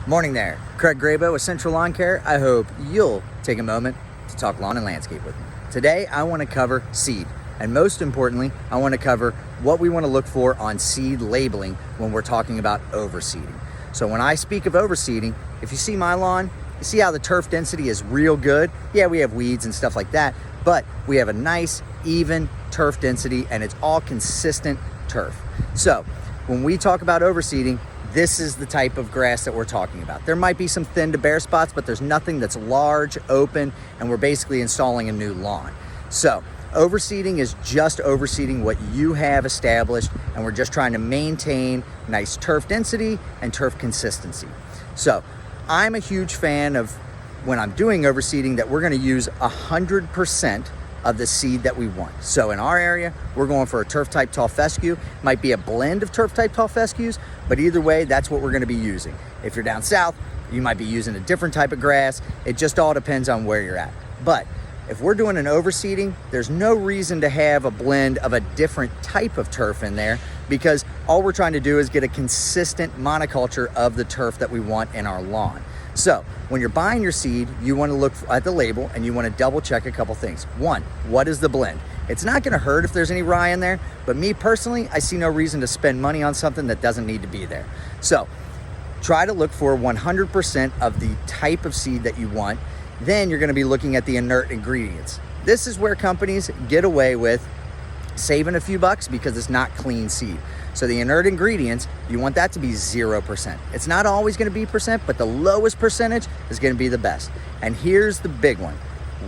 Morning there, Craig Grabo with Central Lawn Care. I hope you'll take a moment to talk lawn and landscape with me. Today, I want to cover seed, and most importantly, I want to cover what we want to look for on seed labeling when we're talking about overseeding. So when I speak of overseeding, if you see my lawn, you see how the turf density is real good. Yeah, we have weeds and stuff like that, but we have a nice, even turf density, and it's all consistent turf. So when we talk about overseeding, this is the type of grass that we're talking about. There might be some thin to bare spots, but there's nothing that's large, open, and we're basically installing a new lawn. So overseeding is just overseeding what you have established, and we're just trying to maintain nice turf density and turf consistency. So I'm a huge fan of, when I'm doing overseeding, that we're gonna use 100% of the seed that we want. So in our area, we're going for a turf type tall fescue. Might be a blend of turf type tall fescues, but either way, that's what we're gonna be using. If you're down south, you might be using a different type of grass. It just all depends on where you're at. But if we're doing an overseeding, there's no reason to have a blend of a different type of turf in there, because all we're trying to do is get a consistent monoculture of the turf that we want in our lawn. So when you're buying your seed, you want to look at the label and you want to double check a couple things. One, what is the blend? It's not going to hurt if there's any rye in there, but me personally, I see no reason to spend money on something that doesn't need to be there. So try to look for 100% of the type of seed that you want. Then you're going to be looking at the inert ingredients. This is where companies get away with saving a few bucks because it's not clean seed. So the inert ingredients, you want that to be 0%. It's not always going to be percent, but the lowest percentage is going to be the best. And here's the big one,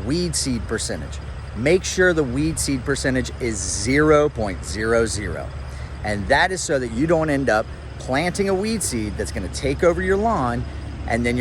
weed seed percentage. Make sure the weed seed percentage is 0.00. And that is so that you don't end up planting a weed seed that's going to take over your lawn, and then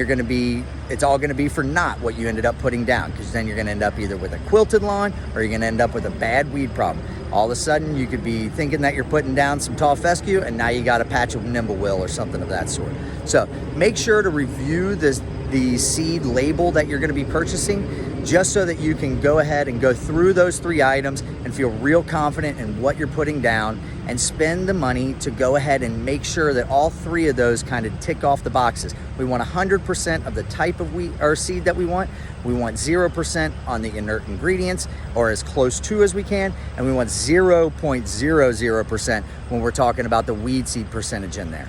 it's all going to be for not what you ended up putting down, because then you're going to end up either with a quilted lawn or you're going to end up with a bad weed problem. All of a sudden, you could be thinking that you're putting down some tall fescue, and now you got a patch of nimblewill or something of that sort. So make sure to review the seed label that you're going to be purchasing, just so that you can go ahead and go through those 3 items and feel real confident in what you're putting down, and spend the money to go ahead and make sure that all 3 of those kind of tick off the boxes. We want 100% of the type of wheat or seed that we want. We want 0% on the inert ingredients, or as close to as we can, and we want 0.00% when we're talking about the weed seed percentage in there.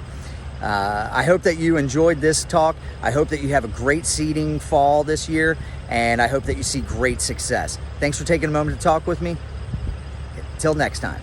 I hope that you enjoyed this talk. I hope that you have a great seeding fall this year, and I hope that you see great success. Thanks for taking a moment to talk with me. Till next time.